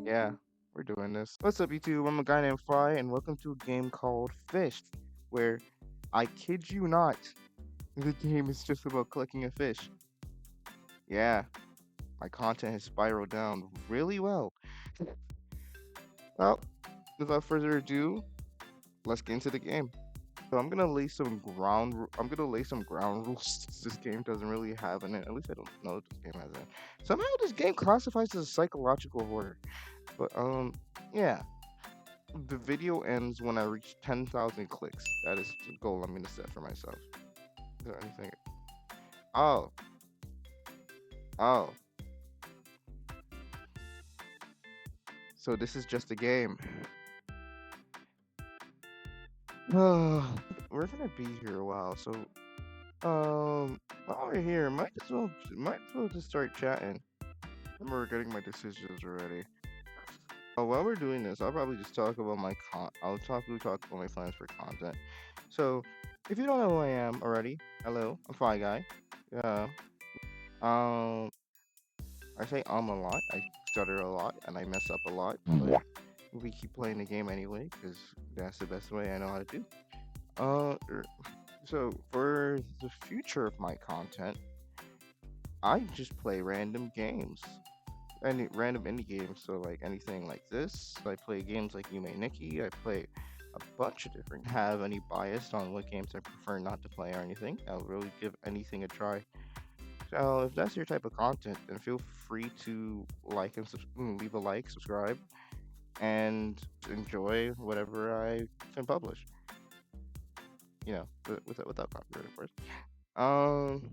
Yeah, we're doing this. What's up, YouTube? I'm a guy named Fry, and welcome to a game called Fish, where I kid you not, the game is just about collecting a fish. Yeah, my content has spiraled down really well. Well, without further ado, let's get into the game. So I'm gonna lay some ground rules. This game doesn't really have in it. At least I don't know if this game has it. Somehow this game classifies as a psychological horror. But yeah. The video ends when I reach 10,000 clicks. That is the goal I'm gonna set for myself. Is there anything? Oh, oh. So this is just a game. We're gonna be here a while, so while we're here, might as well just start chatting. We're getting my decisions already. Oh, while we're doing this, I'll probably just talk about talk about my plans for content. So, if you don't know who I am already, hello, I'm Fighguy. Yeah. Um, I say a lot. I stutter a lot and I mess up a lot, but we keep playing the game anyway because that's the best way I know how to do. Er, so for the future of my content, I just play random games, any random indie games. So like anything like this. I play games like You May Nikki. I play a bunch of different. Have any bias on what games I prefer not to play or anything? I'll really give anything a try. So if that's your type of content, then feel free to leave a like, subscribe, and enjoy whatever I can publish. Without copyright, of course. Um,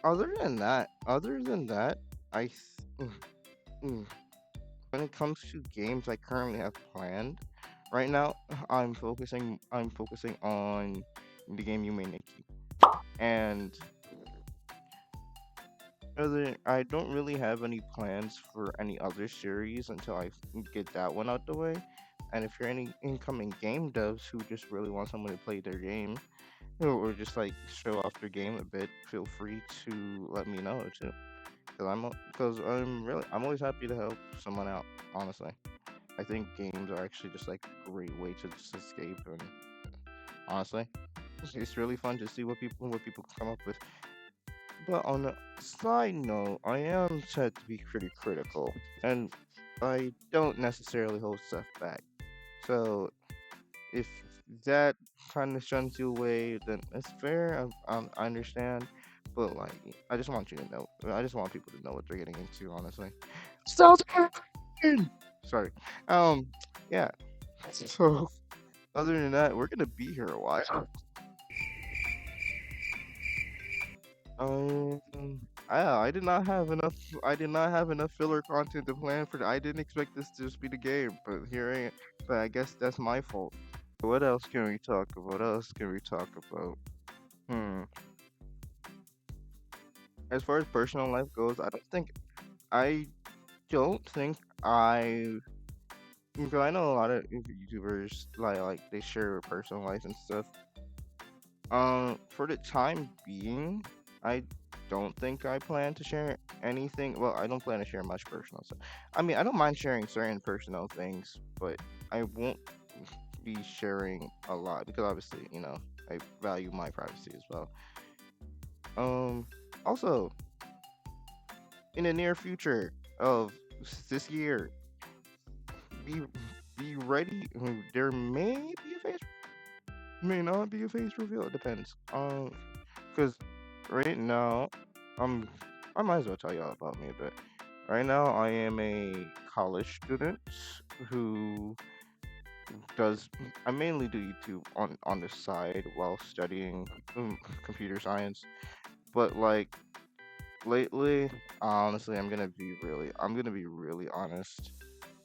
other than that, mm, mm, when it comes to games I currently have planned, right now I'm focusing on the game You May Nikki, and I don't really have any plans for any other series until I get that one out the way. And if you're any incoming game devs who just really want someone to play their game or just like show off their game a bit, feel free to let me know too. I'm always happy to help someone out. Honestly, I think games are actually just like a great way to just escape. And honestly, it's really fun to see what people come up with. But on a side note, I am said to be pretty critical, and I don't necessarily hold stuff back. So if that kind of shuns you away, then it's fair. I understand, but like, I just want you to know. I just want people to know what they're getting into. Honestly, sounds good. Sorry. Um, yeah. So other than that, we're gonna be here a while. Um, I did not have enough. I did not have enough filler content to plan for. I didn't expect this to just be the game, but here I am. But I guess that's my fault. What else can we talk about? What else can we talk about? Hmm. As far as personal life goes, I don't think I. Because I know a lot of YouTubers like they share their personal life and stuff. For the time being, I don't think I plan to share anything. Well, I don't plan to share much personal stuff. I mean, I don't mind sharing certain personal things, but I won't be sharing a lot because obviously, I value my privacy as well. Um, Also, in the near future of this year, be be ready. There may be a face, may not be a face reveal. It depends. Because right now, um, I might as well tell y'all about me a bit. Right now, I am a college student who does. I mainly do YouTube on the side while studying computer science. But like lately, honestly, I'm gonna be really honest,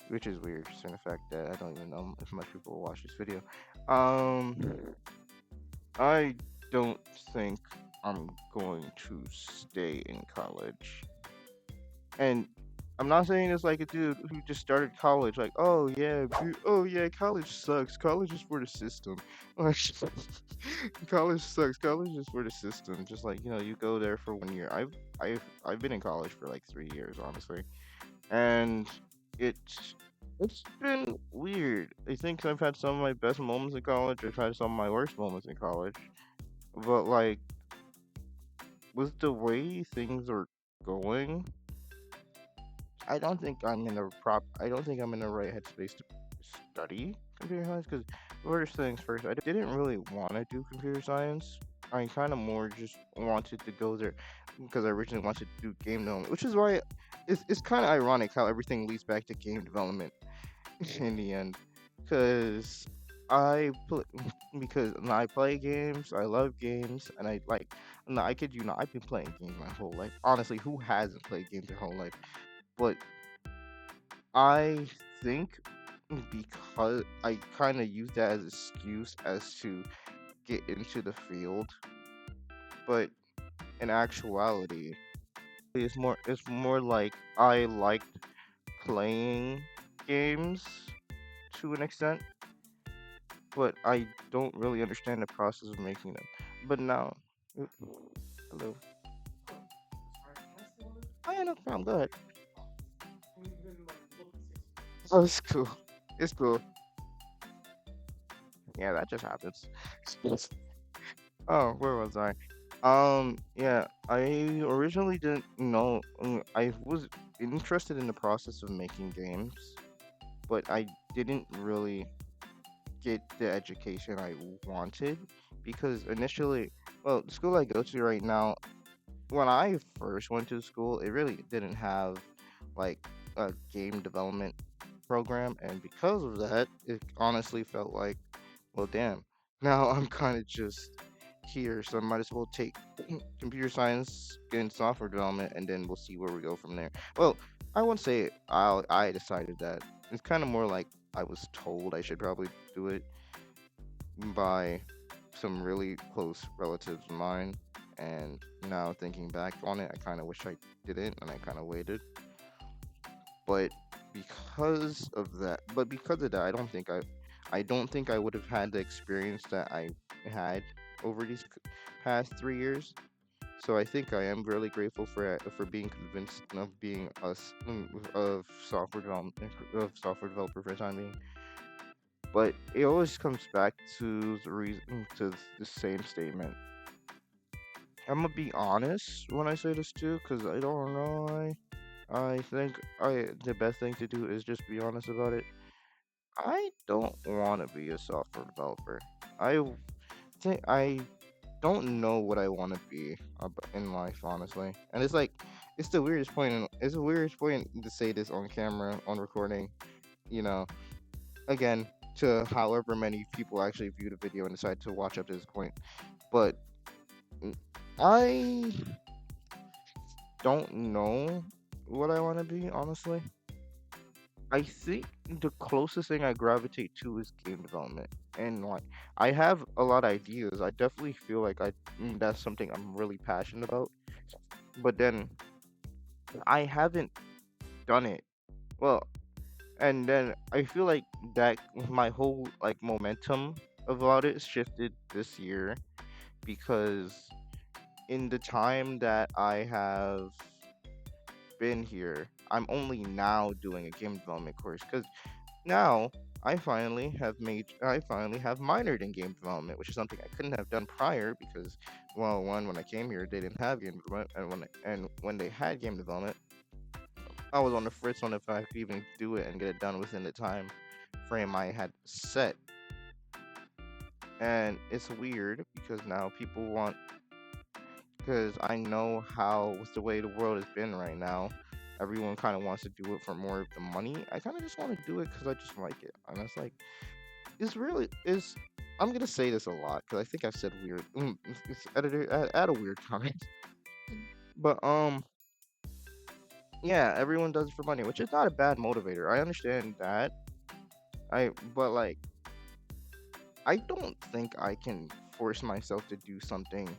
which is weird, considering the fact that I don't even know if much people will watch this video. Um, I don't think I'm going to stay in college. And I'm not saying this like a dude who just started college, like, oh yeah, college sucks. College is for the system. Like, college sucks. College is for the system. Just like you go there for 1 year. I've been in college for like 3 years, honestly, and it's it's been weird. I think I've had some of my best moments in college. I've had some of my worst moments in college. But like with the way things are going, I don't think I'm in the right headspace to study computer science because first things first, I didn't really want to do computer science. I kind of more just wanted to go there because I originally wanted to do game development, which is why it's kind of ironic how everything leads back to game development in the end. Because I pl- because I play games, I love games, and I like. No, I kid you not, I've been playing games my whole life. Honestly, who hasn't played games their whole life? But I think because I kind of use that as excuse as to get into the field, but in actuality, it's more like I liked playing games to an extent, but I don't really understand the process of making them. But now, oop, hello. Oh yeah, no problem. Go ahead. Oh, it's cool. It's cool. Yeah, that just happens. Oh, where was I? Yeah, I originally didn't know. I was interested in the process of making games, but I didn't really get the education I wanted because initially, well, the school I go to right now, when I first went to school, it really didn't have like a game development program, and because of that, it honestly felt like, well, damn, now I'm kind of just here, so I might as well take computer science and software development, and then we'll see where we go from there. Well, I won't say I decided that. It's kind of more like I was told I should probably do it by some really close relatives of mine. And now thinking back on it, I kind of wish I didn't, and I kind of waited. But because of that, I don't think I would have had the experience that I had over these past 3 years. So I think I am really grateful for being convinced of being of software development of software developer for the time being. But it always comes back to the reason to the same statement. I'm gonna be honest when I say this too, because I don't know. I think the best thing to do is just be honest about it. I don't want to be a software developer. I think I don't know what I want to be in life, honestly. And it's like, it's the weirdest point. It's the weirdest point to say this on camera, on recording. You know, again, to however many people actually view the video and decide to watch up to this point. But mm, I don't know what I want to be, honestly. I think the closest thing I gravitate to is game development. And like I have a lot of ideas. I definitely feel like that's something I'm really passionate about. But then I haven't done it. Well, and then I feel like that my whole like momentum about it shifted this year because in the time that I have been here, I'm only now doing a game development course because now I finally have minored in game development, which is something I couldn't have done prior because, well, one, when I came here they didn't have game development, and when they had game development, I was on the fritz on if I could even do it and get it done within the time frame I had set. And it's weird because now people want, because I know how with the way the world has been right now, everyone kind of wants to do it for more of the money. I kind of just want to do it because I just like it, and it's like it's really is. I'm gonna say this a lot because I think I've said weird. It's editor add a weird comment, but yeah, everyone does it for money, which is not a bad motivator. I understand that. But like I don't think I can force myself to do something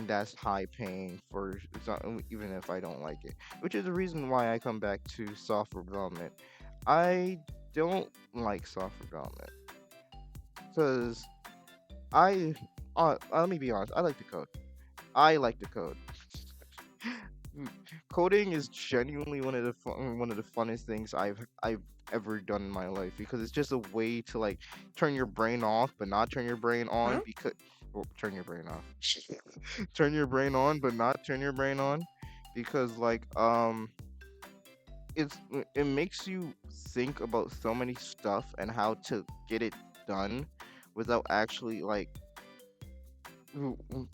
that's high paying for even if I don't like it. Which is the reason why I come back to software development. I don't like software development because I let me be honest. I like to code. I like to code. mm, coding is genuinely one of the funnest things I've ever done in my life because it's just a way to like turn your brain off but not turn your brain on Huh? because well, turn your brain off. Turn your brain on but not turn your brain on because like it makes you think about so many stuff and how to get it done without actually like w- w-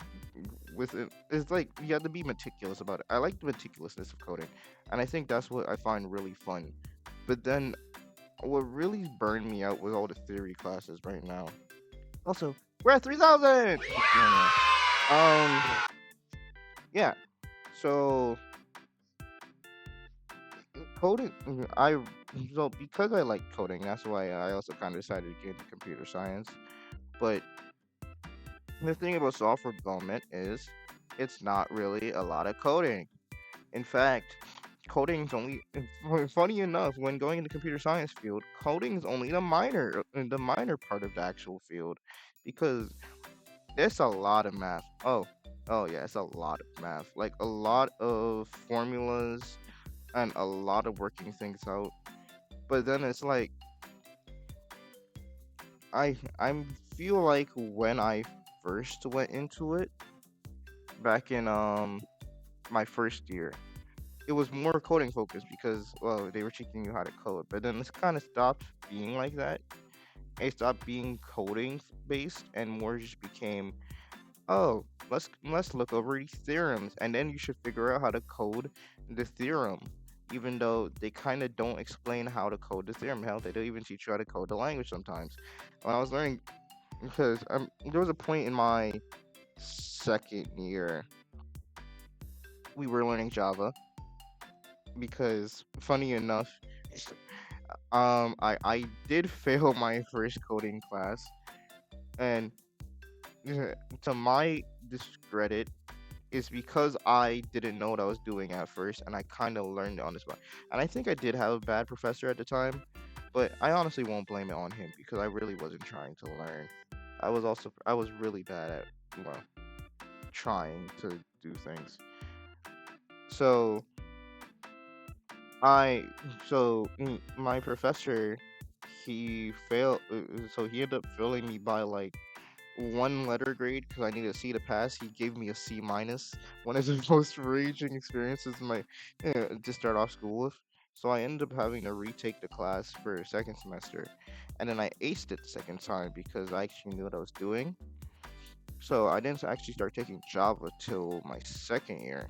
with it. It's like you have to be meticulous about it. I like the meticulousness of coding, and I think that's what I find really fun. But then what really burned me out was all the theory classes right now. Also, we're at 3,000. Anyway, um, yeah. So coding, so because I like coding, that's why I also kind of decided to get into computer science. But the thing about software development is it's not really a lot of coding. In fact, coding's only funny enough when going into computer science field, coding's only the minor part of the actual field because there's a lot of math. Oh yeah, it's a lot of math. Like a lot of formulas and a lot of working things out. But then it's like I feel like when I first went into it back in my first year, it was more coding focused because well they were teaching you how to code, but then it's kind of stopped being like that. It stopped being coding based and more just became oh let's look over these theorems and then you should figure out how to code the theorem. Even though they kind of don't explain how to code the theorem, hell, they don't even teach you how to code the language sometimes. When I was learning, because there was a point in my second year we were learning Java because funny enough I did fail my first coding class, and to my discredit, is because I didn't know what I was doing at first, and I kind of learned it on the spot. And I think I did have a bad professor at the time, but I honestly won't blame it on him because I really wasn't trying to learn. I was really bad at well trying to do things. So I my professor so he ended up failing me by like one letter grade because I needed a C to pass. He gave me a C minus, one of the most raging experiences in my to start off school with. So I ended up having to retake the class for a second semester, and then I aced it the second time because I actually knew what I was doing. So I didn't actually start taking Java till my second year.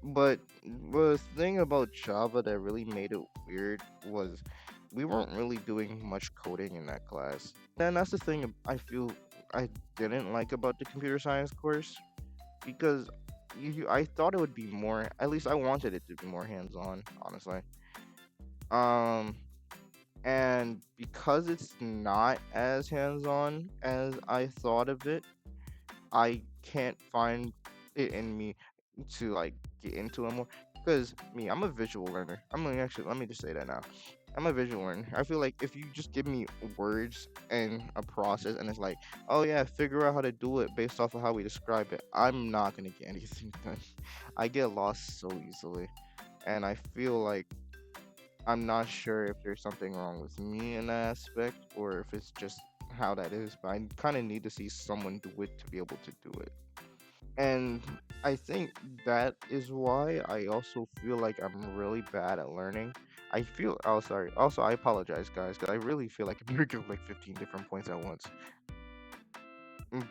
But the thing about Java that really made it weird was we weren't really doing much coding in that class. And that's the thing I feel I didn't like about the computer science course because I thought it would be more, at least I wanted it to be more hands-on, honestly. Um, and because it's not as hands-on as I thought of it, I can't find it in me to like get into it more. Because me, I'm a visual learner. I'm gonna actually let me just say that now. I'm a visual learner. I feel like if you just give me words and a process and it's like, oh yeah, figure out how to do it based off of how we describe it, I'm not gonna get anything done. I get lost so easily. And I feel like I'm not sure if there's something wrong with me in that aspect or if it's just how that is, but I kind of need to see someone do it to be able to do it. And I think that is why I also feel like I'm really bad at learning. I feel, oh, sorry. Also, I apologize, guys, because I really feel like I'm making like 15 different points at once.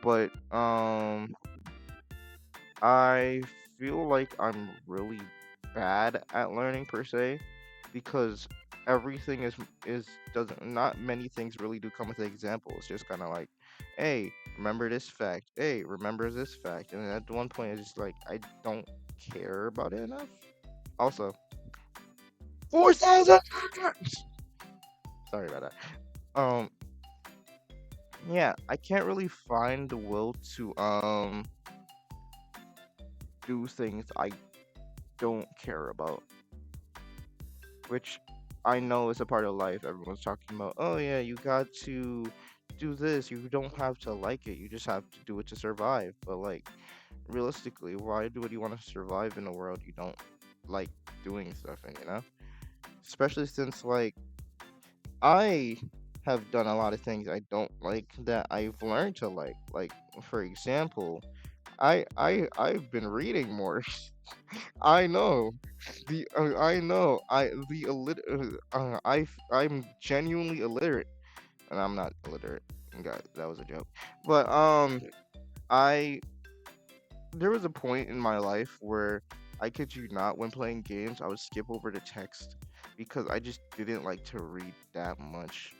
But, I feel like I'm really bad at learning per se because everything is doesn't not many things really do come with an example. It's just kind of like, hey, remember this fact. Hey, remember this fact. And at one point, it's just like I don't care about it enough. Also, 4,000. Sorry about that. Yeah, I can't really find the will to do things I don't care about, which I know is a part of life. Everyone's talking about, oh yeah, you got to do this. You don't have to like it. You just have to do it to survive. But like, realistically, why would you want to survive in a world you don't like doing stuff in, you know? Especially since like I have done a lot of things I don't like that I've learned to like. Like for example, I've been reading more. I know. I know. I'm genuinely illiterate, and I'm not illiterate. God, that was a joke. But I there was a point in my life where I kid you not, when playing games, I would skip over to text because I just didn't like to read that much.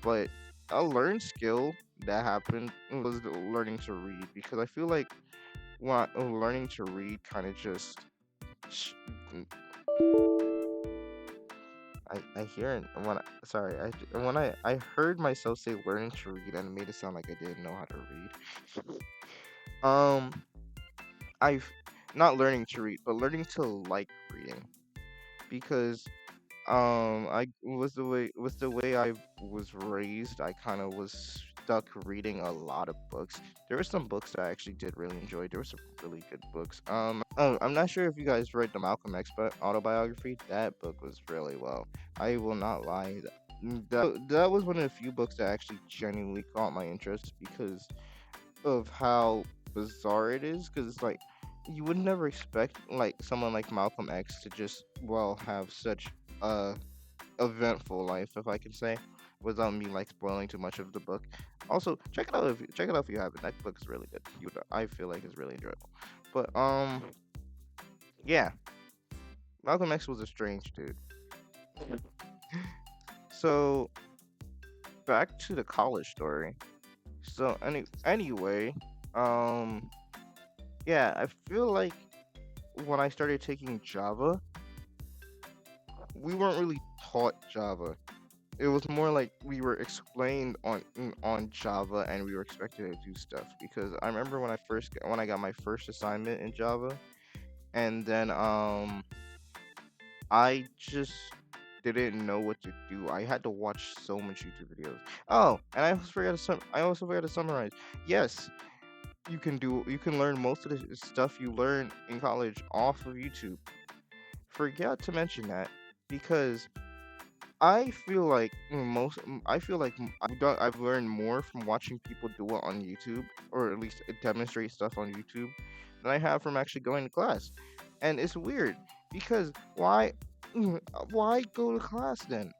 But a learned skill that happened was learning to read because I feel like learning to read kind of just sh- I hear it when sorry when I heard myself say learning to read and it made it sound like I didn't know how to read. Um, I've not learning to read, but learning to like reading because I was the way I was raised. I kind of was stuck reading a lot of books. There were some books that I actually did really enjoy. There were some really good books. I'm not sure if you guys read the Malcolm X autobiography. That book was really well. I will not lie. That was one of the few books that actually genuinely caught my interest because of how bizarre it is. Because it's like you would never expect like someone like Malcolm X to just have such a eventful life, if I can say, without me like spoiling too much of the book. Also, check it out if you haven't. That book is really good. I feel like it's really enjoyable. But yeah, Malcolm X was a strange dude. So back to the college story. So anyway, um, yeah, I feel like when I started taking Java, we weren't really taught Java. It was more like we were explained on Java and we were expected to do stuff because I remember when I got my first assignment in Java and then I just didn't know what to do. I had to watch so much YouTube videos. Oh, and I also forgot to summarize. Yes, you can learn most of the stuff you learn in college off of YouTube. Forgot to mention that because I feel like I've learned more from watching people do it on YouTube or at least demonstrate stuff on YouTube than I have from actually going to class. And it's weird because why go to class then?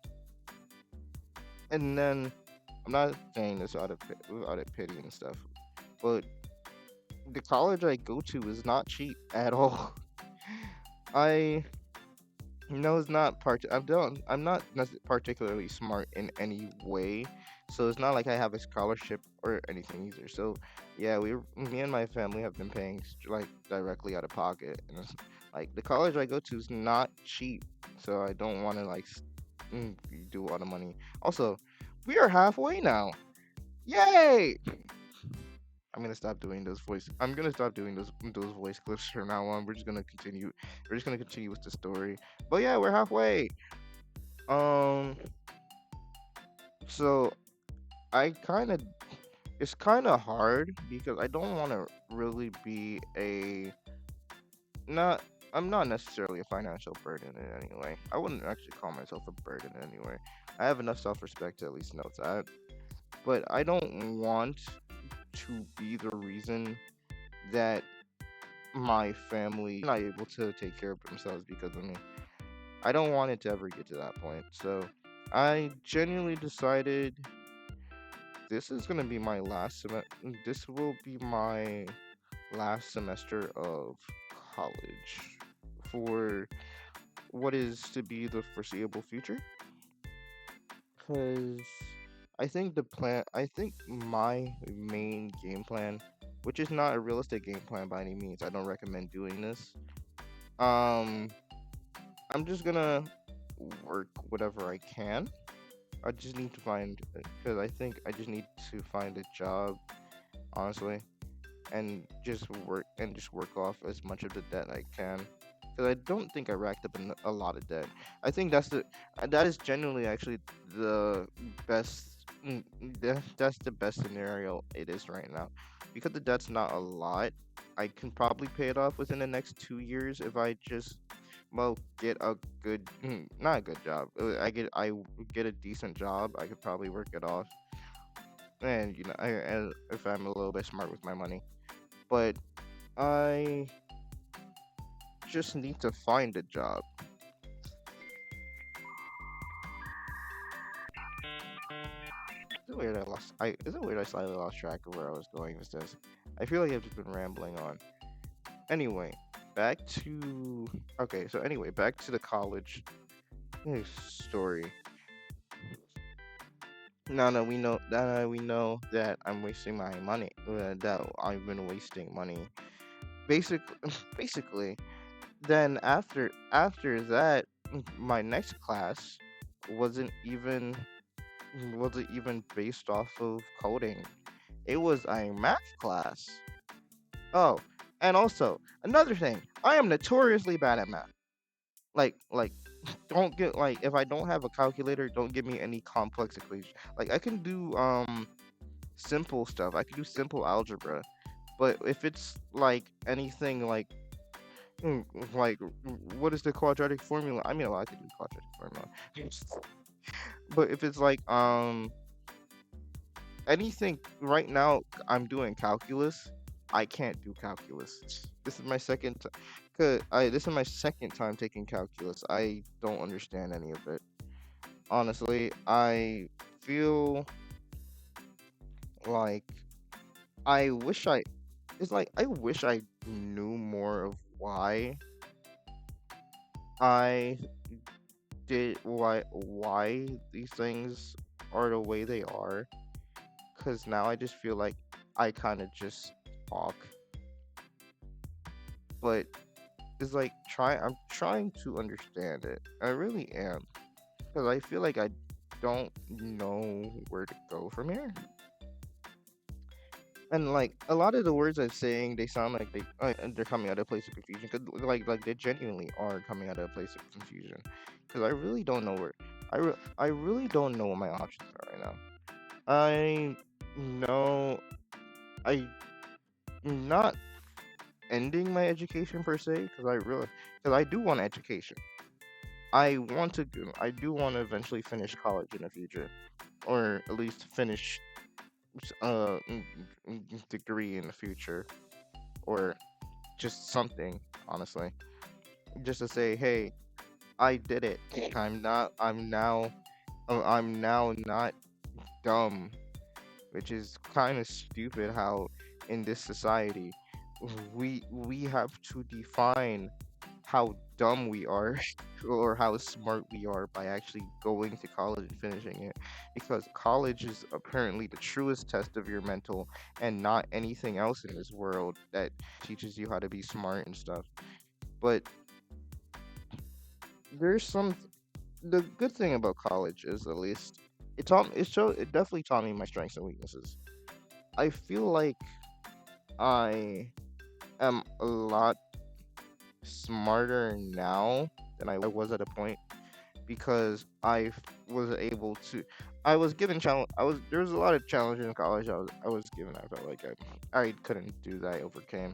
And then I'm not saying this out of pity and stuff, but the college I go to is not cheap at all. I No, it's not part. I'm not particularly smart in any way, so it's not like I have a scholarship or anything either. So, yeah, me and my family have been paying like directly out of pocket, and it's, like the college I go to is not cheap, so I don't want to mm, do a lot of money. Also, we are halfway now. Yay! I'm gonna stop doing those voice clips from now on. We're just gonna continue. We're just gonna continue with the story. But yeah, we're halfway. Um, so I kind of it's kind of hard because I don't want to really be a not. I'm not necessarily a financial burden in any way. I wouldn't actually call myself a burden in any way. I have enough self-respect to at least know that. But I don't want to be the reason that my family not able to take care of themselves because of me. I don't want it to ever get to that point. So I genuinely decided this is gonna be my last this will be my last semester of college for what is to be the foreseeable future. Cause I think my main game plan, which is not a realistic game plan by any means, I don't recommend doing this. Um, I'm just gonna work whatever I can. I just need to find because I think I just need to find a job, honestly, and just work off as much of the debt I can. Because I don't think I racked up a lot of debt. I think that is genuinely actually the best. That's the best scenario it is right now, because the debt's not a lot. I can probably pay it off within the next 2 years if I just well get a good not a good job. I get a decent job. I could probably work it off, and and if I'm a little bit smart with my money. But I just need to find a job. Is it weird I slightly lost track of where I was going with this? I feel like I've just been rambling on. Anyway, back to okay. So anyway, back to the college story. No, we know that I'm wasting my money. That I've been wasting money. Basically, basically. Then after that, my next class wasn't even wasn't even based off of coding. It was a math class. Oh, and also another thing, I am notoriously bad at math. Like don't get like if I don't have a calculator, don't give me any complex equation. Like I can do simple stuff. I can do simple algebra. But if it's like anything mm, like what is the quadratic formula? I mean, well, I can do quadratic formula. But if it's like anything right now, I'm doing calculus. I can't do calculus. This is my second cause this is my second time taking calculus. I don't understand any of it. Honestly, I feel like I wish I it's like I wish I knew more of I why these things are the way they are. Cause now I just feel like I kind of just talk, but it's like I'm trying to understand it. I really am, cause I feel like I don't know where to go from here. And like a lot of the words I'm saying, they sound like they're coming out of a place of confusion. Cause like they genuinely are coming out of a place of confusion. Cause I really don't know where I really don't know what my options are right now. I know I not ending my education per se because I do want education. I do want to eventually finish college in the future, or at least finish degree in the future, or just something. Honestly, just to say, hey, I did it. I'm now not dumb, which is kind of stupid. How in this society we have to define how dumb we are or how smart we are by actually going to college and finishing it, because college is apparently the truest test of your mental and not anything else in this world that teaches you how to be smart and stuff. But there's some the good thing about college is at least it definitely taught me my strengths and weaknesses. I feel like I am a lot smarter now than I was at a point because was able to. I was given challenge. There was a lot of challenges in college. I was given. I felt like I couldn't do that. I overcame,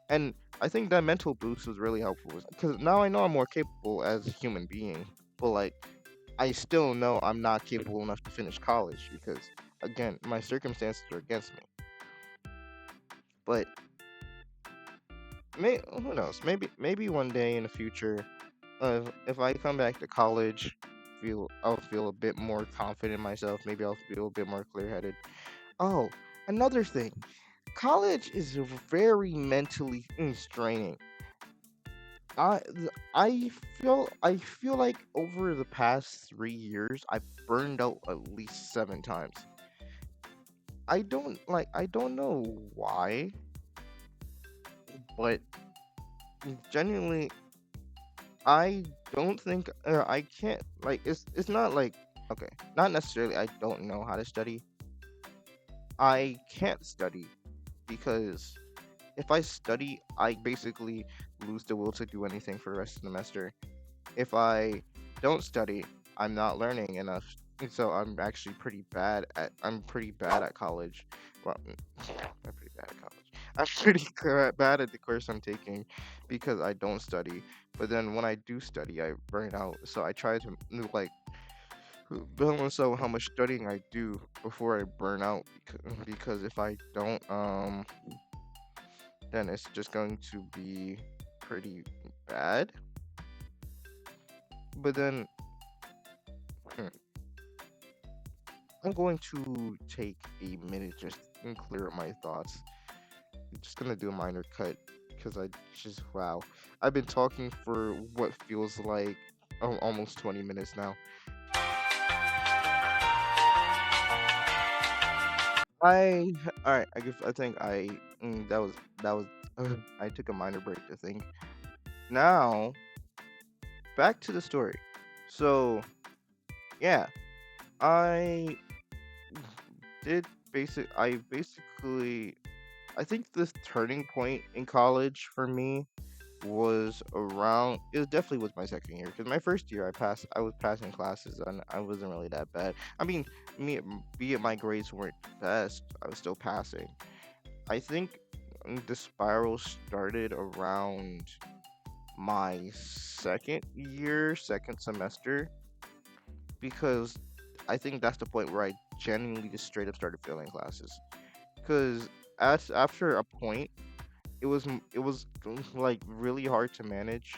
and I think that mental boost was really helpful because now I know I'm more capable as a human being. But like I still know I'm not capable enough to finish college because again my circumstances are against me. But who knows? Maybe one day in the future, if I come back to college, I'll feel a bit more confident in myself. Maybe I'll feel a bit more clear-headed. Oh, another thing, college is very mentally straining. I I feel like over the past 3 years, I've burned out at least 7 times. I don't know why, but genuinely I don't think I can't like it's not like okay, not necessarily I don't know how to study. I can't study because if I study, I basically lose the will to do anything for the rest of the semester. If I don't study, I'm not learning enough. And so I'm actually pretty bad at college. Well, I'm pretty bad at college. I'm pretty bad at the course I'm taking because I don't study. But then when I do study, I burn out. So I try to like balance out how much studying I do before I burn out. Because if I don't, then it's just going to be pretty bad. But then hmm, I'm going to take a minute just and clear up my thoughts. I'm just gonna do a minor cut because I just wow. I've been talking for what feels like almost 20 minutes now. I all right. I think that was I took a minor break to think. Now back to the story. So yeah, I did I basically I think this turning point in college for me was around it definitely was my second year because my first year I was passing classes and I wasn't really that bad. I mean, me be it my grades weren't best, I was still passing. I think the spiral started around my second year, second semester, because I think that's the point where I genuinely just straight up started failing classes. Because after a point, it was like really hard to manage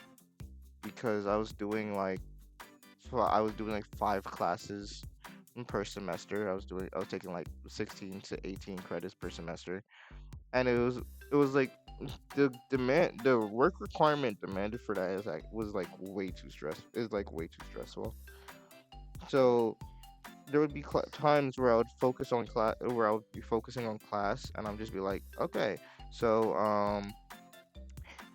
because I was doing like 5 classes per semester. I was taking like 16 to 18 credits per semester, and it was like the work requirement demanded for that was like way too way too stressful. So there would be times where I would focus on class, where I would be focusing on class, and I'm just be like, okay, so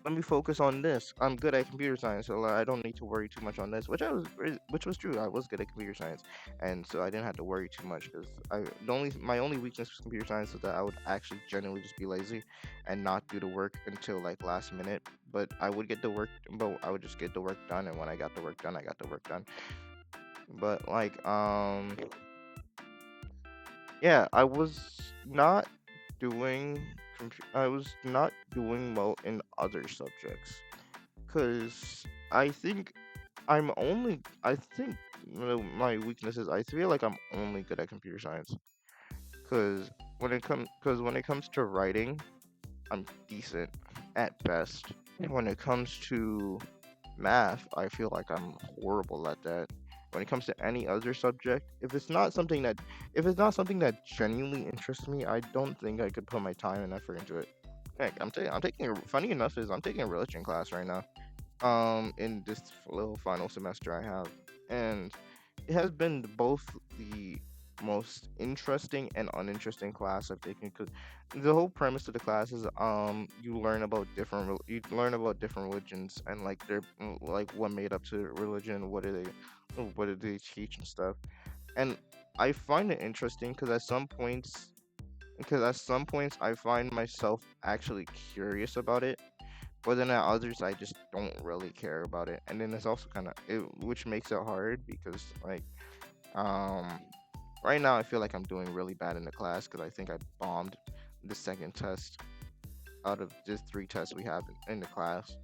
let me focus on this. I'm good at computer science, so I don't need to worry too much on this. Which was true. I was good at computer science, and so I didn't have to worry too much because my only weakness was computer science was that I would actually genuinely just be lazy and not do the work until like last minute. But I would just get the work done, and when I got the work done, I got the work done. But like yeah, I was not doing well in other subjects because I think my weakness is I feel like I'm only good at computer science because when it comes to writing, I'm decent at best. When it comes to math, I feel like I'm horrible at that. When it comes to any other subject, if it's not something that genuinely interests me, I don't think I could put my time and effort into it. Heck, I'm taking funny enough is I'm taking a religion class right now. In this little final semester I have, and it has been both the most interesting and uninteresting class I've taken because the whole premise of the class is you learn about different religions and like like what made up to religion, what do they teach and stuff. And I find it interesting because at some points I find myself actually curious about it, but then at others I just don't really care about it. And then it's also which makes it hard because um right now I feel like I'm doing really bad in the class because I think I bombed the second test out of just 3 tests we have in the class.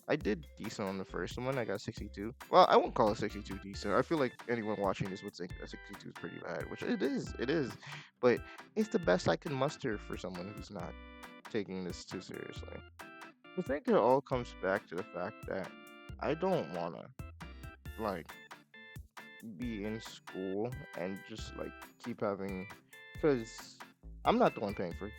I did decent on the first one. I got 62. Well, I won't call it 62 decent. I feel like anyone watching this would think that 62 is pretty bad, which it is. It is, but it's the best I can muster for someone who's not taking this too seriously. I think it all comes back to the fact that I don't wanna like be in school and just like keep having, because I'm not the one paying for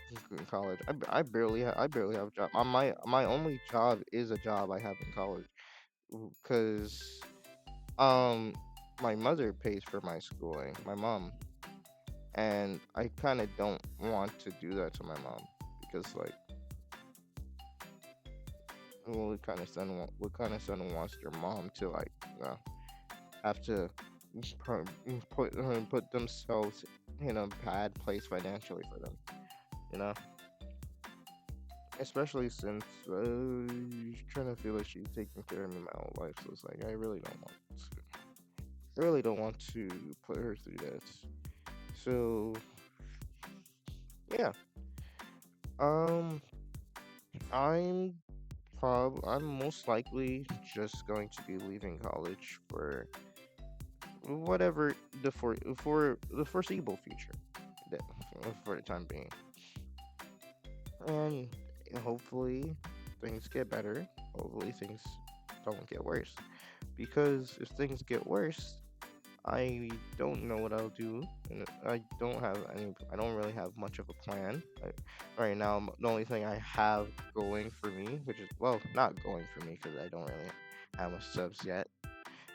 college. I barely have a job. My only job is a job I have in college because um my mother pays for my schooling, my mom, and I kind of don't want to do that to my mom because like what kind of son wants their mom to like have to put themselves in a bad place financially for them, you know? Especially since she's trying to feel like she's taking care of me my whole life, so it's like I really don't want to put her through that. So yeah, I'm I'm most likely just going to be leaving college for whatever for the foreseeable future, that- for the time being, and hopefully things get better. Hopefully things don't get worse, because if things get worse, I don't know what I'll do, and I don't have any. I don't really have much of a plan. Right now, the only thing I have going for me, which is, well, not going for me because I don't really have much subs yet,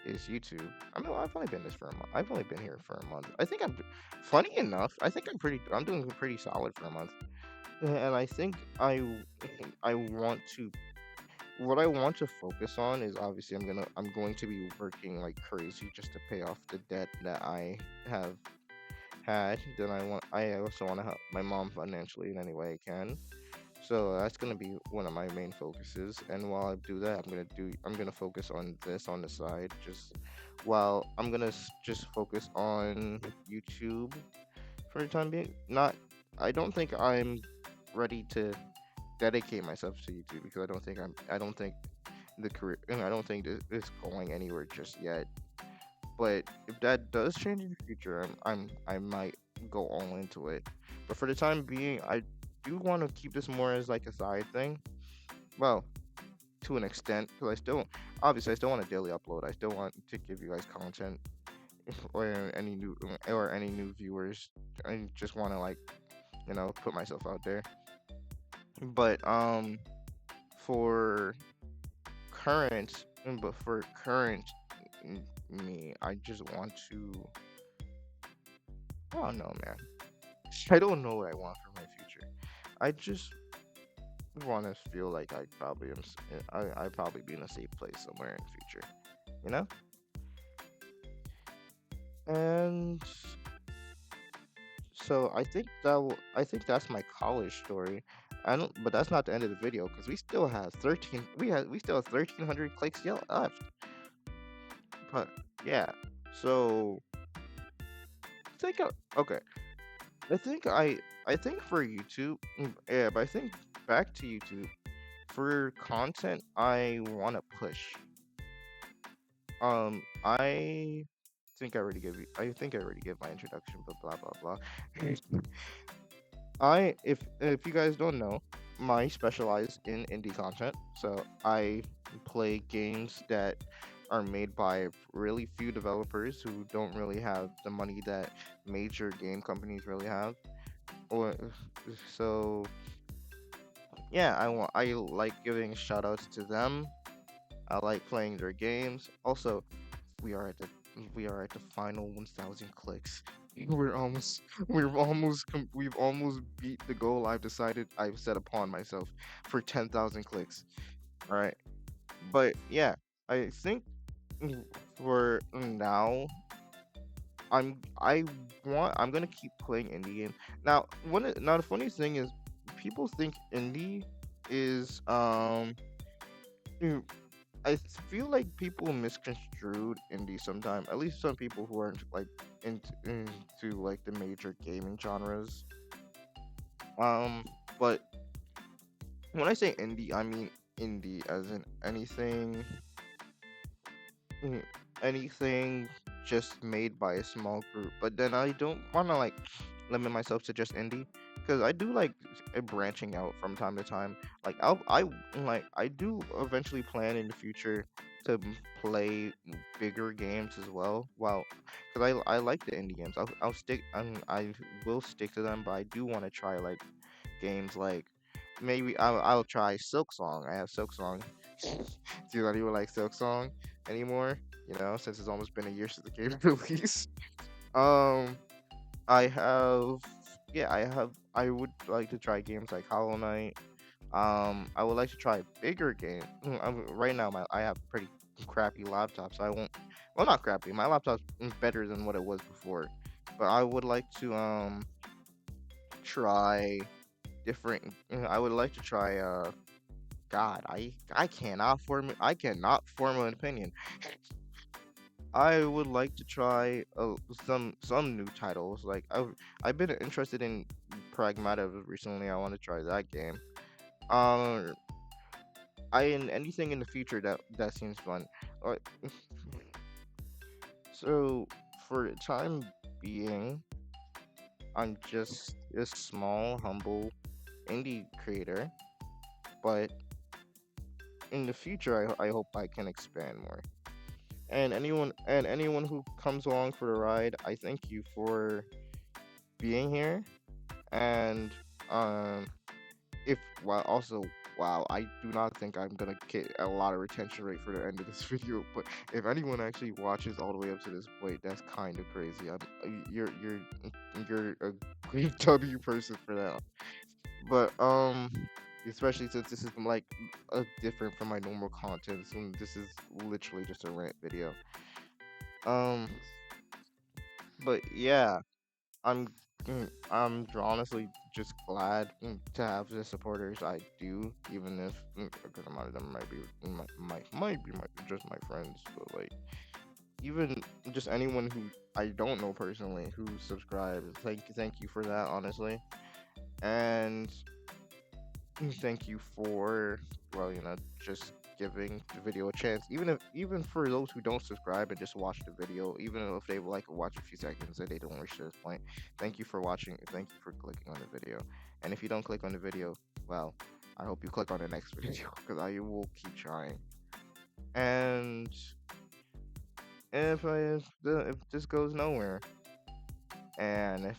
is YouTube. I mean, I've only been this for a month. I've only been here for a month. I think I'm, funny enough, I think I'm doing pretty solid for a month, and I think I want to. What I want to focus on is, obviously I'm going to be working like crazy just to pay off the debt that I have had. Then I also want to help my mom financially in any way I can. So that's gonna be one of my main focuses. And while I do that, I'm gonna focus on this on the side. Just while I'm gonna just focus on YouTube for the time being. Not, I don't think I'm ready to dedicate myself to YouTube, because I don't think the career, and I don't think it's going anywhere just yet. But if that does change in the future, I might go all into it. But for the time being, I do want to keep this more as like a side thing. Well, to an extent, because I still want to daily upload. I still want to give you guys content, or any new viewers. I just want to, like, put myself out there. But for for current me, I just want to. I don't know, man. I don't know what I want for my future. I just want to feel like I probably be in a safe place somewhere in the future, you know. And so I think that's my college story. I don't, but that's not the end of the video, because we still have 1,300 clicks yet left. But yeah, so okay. I think I think for YouTube, yeah, but I think back to YouTube for content I want to push. I think I already gave you. I think I already gave my introduction, but blah blah blah. If you guys don't know, I specialize in indie content. So I play games that are made by really few developers who don't really have the money that major game companies really have. Or so yeah, I like giving shout outs to them. I like playing their games. Also, we are at the we are at the final 1,000 clicks. We've almost beat the goal I've set upon myself for 10,000 clicks. All right, but yeah, I think, for now, I'm gonna keep playing indie games. Now the funny thing is, people think indie is mm, feel like people misconstrued indie sometimes. At least some people who aren't like into like the major gaming genres. Um, but when I say indie, I mean indie as in mm, anything just made by a small group. But then I don't want to like limit myself to just indie, because I do like branching out from time to time. Like I do eventually plan in the future to play bigger games as well. Well, because I like the indie games. I will stick to them, but I do want to try like games like, maybe I'll try Silk Song. I have Silk Song. Do not even like Silk Song anymore. Since it's almost been a year since the game released. Um, I have, yeah, I would like to try games like Hollow Knight. I would like to try bigger games. Right now, I have pretty crappy laptops. So I won't. Well, not crappy. My laptop's better than what it was before. But I would like to try different. I would like to try God, I cannot form an opinion. I would like to try some new titles. Like I've been interested in Pragmata recently. I want to try that game. Um, I in anything in the future that seems fun. Uh, So for the time being, I'm just a small, humble indie creator. But in the future, I hope I can expand more. And anyone who comes along for the ride, I thank you for being here. And um, if well, also wow, I do not think I'm gonna get a lot of retention rate for the end of this video. But if anyone actually watches all the way up to this point, that's kind of crazy. You're a great W person for that. But especially since this is like different from my normal content, so this is literally just a rant video. Um, but yeah, I'm honestly just glad to have the supporters I do, even if a good amount of them might be just my friends, but like even just anyone who I don't know personally who subscribes, thank you for that, honestly. And thank you for, well, just giving the video a chance. Even for those who don't subscribe and just watch the video, even if they like watch a few seconds and they don't reach this point, thank you for watching. Thank you for clicking on the video. And if you don't click on the video, well, I hope you click on the next video because I will keep trying. And if this goes nowhere, and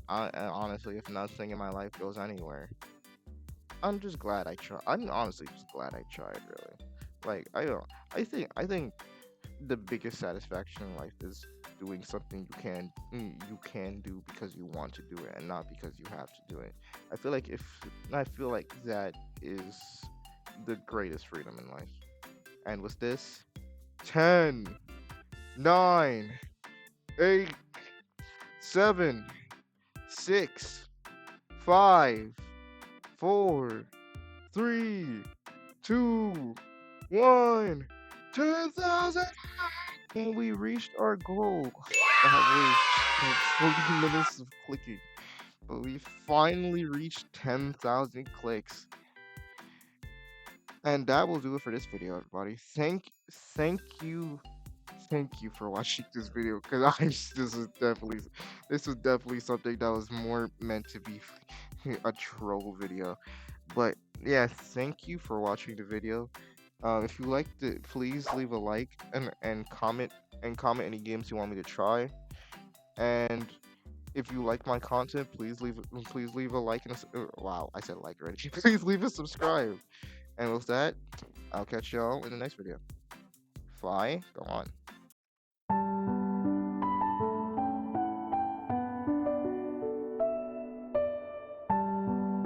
honestly, if nothing in my life goes anywhere, I'm just glad I tried. I'm honestly just glad I tried. Really, like I don't. I think the biggest satisfaction in life is doing something you can do because you want to do it and not because you have to do it. I feel like that is the greatest freedom in life. And with this, 10, 9, 8, 7, 6, 5, 4, 3, 2, 1, 10,000! And we reached our goal. That was 40 minutes of clicking. But we finally reached 10,000 clicks. And that will do it for this video, everybody. Thank you for watching this video. Because this was definitely something that was more meant to be a troll video. But yeah, thank you for watching the video. If you liked it, please leave a like and comment any games you want me to try. And if you like my content, please leave a like and wow, I said like already. Please leave a subscribe. And with that, I'll catch y'all in the next video. Fly, go on.